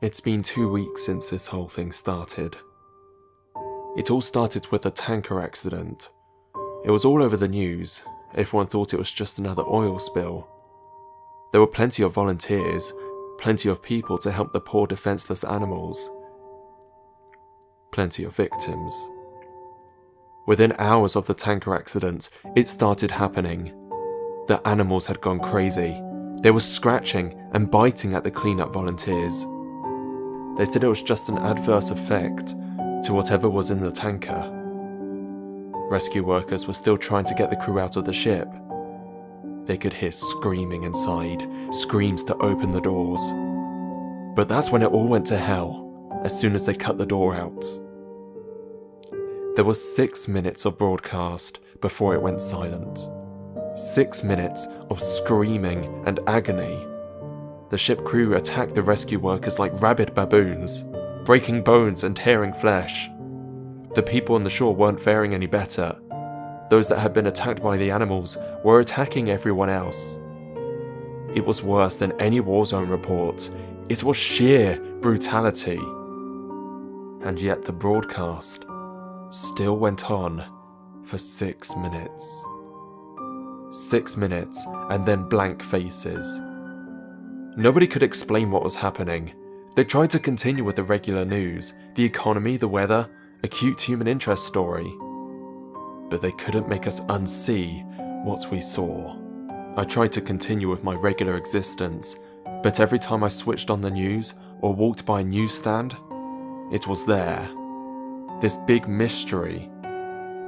It's been 2 weeks since this whole thing started. It all started with a tanker accident. It was all over the news. Everyone thought it was just another oil spill. There were plenty of volunteers, plenty of people to help the poor defenseless animals. Plenty of victims. Within hours of the tanker accident, it started happening. The animals had gone crazy. They were scratching and biting at the cleanup volunteers. They said it was just an adverse effect to whatever was in the tanker. Rescue workers were still trying to get the crew out of the ship. They could hear screaming inside, screams to open the doors. But that's when it all went to hell, as soon as they cut the door out. There was 6 minutes of broadcast before it went silent. 6 minutes of screaming and agony. The ship crew attacked the rescue workers like rabid baboons, breaking bones and tearing flesh. The people on the shore weren't faring any better. Those that had been attacked by the animals were attacking everyone else. It was worse than any war zone report. It was sheer brutality. And yet the broadcast still went on for 6 minutes. 6 minutes and then blank faces. Nobody could explain what was happening. They tried to continue with the regular news, the economy, the weather, a cute human interest story. But they couldn't make us unsee what we saw. I tried to continue with my regular existence, but every time I switched on the news or walked by a newsstand, it was there. This big mystery.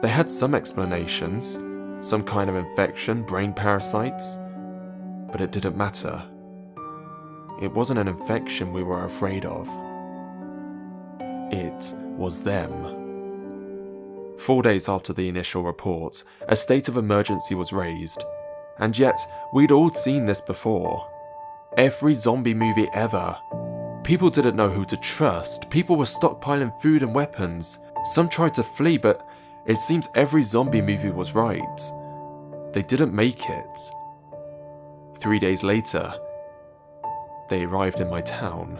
They had some explanations, some kind of infection, brain parasites, but it didn't matter. It wasn't an infection we were afraid of. It was them. 4 days after the initial report, a state of emergency was raised, and yet we'd all seen this before. Every zombie movie ever. People didn't know who to trust, people were stockpiling food and weapons. Some tried to flee, but it seems every zombie movie was right. They didn't make it. 3 days later, they arrived in my town.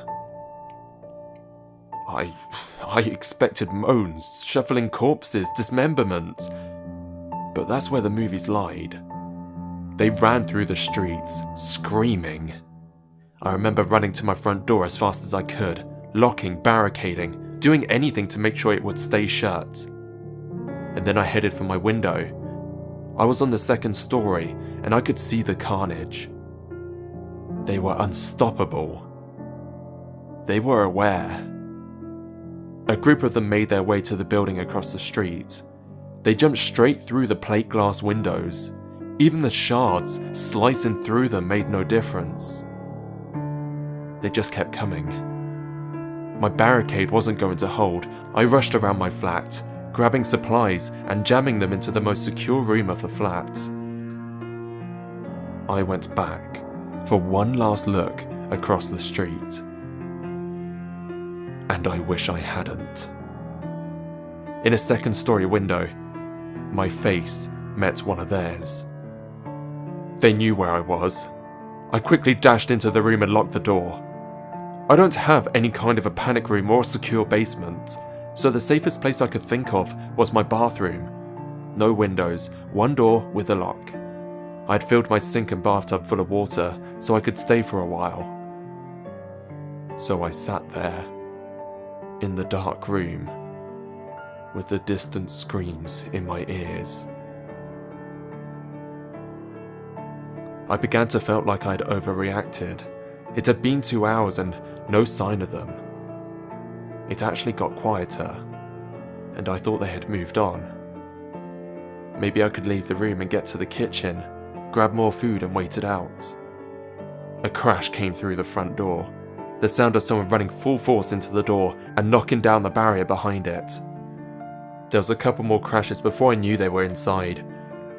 I expected moans, shuffling corpses, dismemberment. But that's where the movies lied. They ran through the streets, screaming. I remember running to my front door as fast as I could, locking, barricading, doing anything to make sure it would stay shut. And then I headed for my window. I was on the second story, and I could see the carnage. They were unstoppable. They were aware. A group of them made their way to the building across the street. They jumped straight through the plate glass windows. Even the shards slicing through them made no difference. They just kept coming. My barricade wasn't going to hold. I rushed around my flat, grabbing supplies and jamming them into the most secure room of the flat. I went back for one last look across the street. And I wish I hadn't. In a second-story window, my face met one of theirs. They knew where I was. I quickly dashed into the room and locked the door. I don't have any kind of a panic room or a secure basement, so the safest place I could think of was my bathroom. No windows, one door with a lock. I'd filled my sink and bathtub full of water so I could stay for a while. So I sat there, in the dark room, with the distant screams in my ears. I began to feel like I'd overreacted. It had been 2 hours and no sign of them. It actually got quieter, and I thought they had moved on. Maybe I could leave the room and get to the kitchen, grab more food and wait it out. A crash came through the front door, the sound of someone running full force into the door and knocking down the barrier behind it. There was a couple more crashes before I knew they were inside.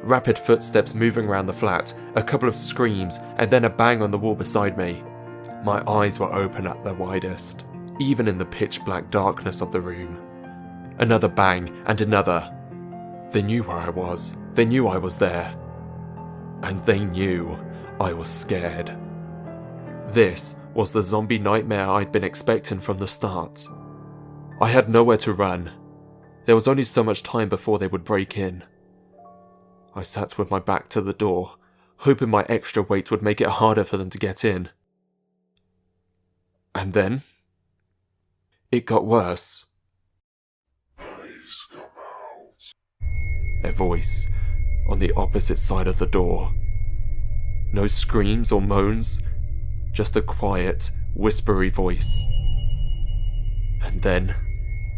Rapid footsteps moving around the flat, a couple of screams, and then a bang on the wall beside me. My eyes were open at their widest, even in the pitch black darkness of the room. Another bang and another. They knew where I was. They knew I was there. And they knew I was scared. This was the zombie nightmare I'd been expecting from the start. I had nowhere to run. There was only so much time before they would break in. I sat with my back to the door, hoping my extra weight would make it harder for them to get in. And then it got worse. Please come out. A voice on the opposite side of the door. No screams or moans, just a quiet, whispery voice. And then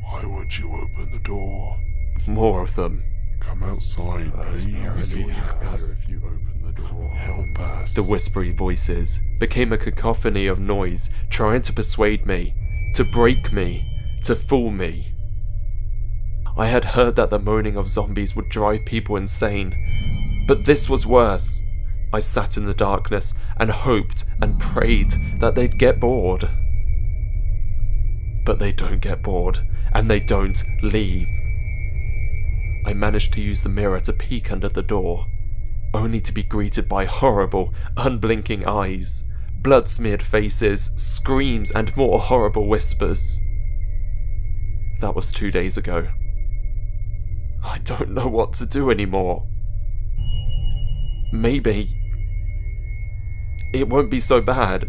Why would you open the door? more of them. Come outside, please. If you open the door, help us. The whispery voices became a cacophony of noise, trying to persuade me, to break me, to fool me. I had heard that the moaning of zombies would drive people insane, but this was worse. I sat in the darkness and hoped and prayed that they'd get bored. But they don't get bored, and they don't leave. I managed to use the mirror to peek under the door, only to be greeted by horrible, unblinking eyes, blood-smeared faces, screams, and more horrible whispers. That was 2 days ago. I don't know what to do anymore. Maybe it won't be so bad.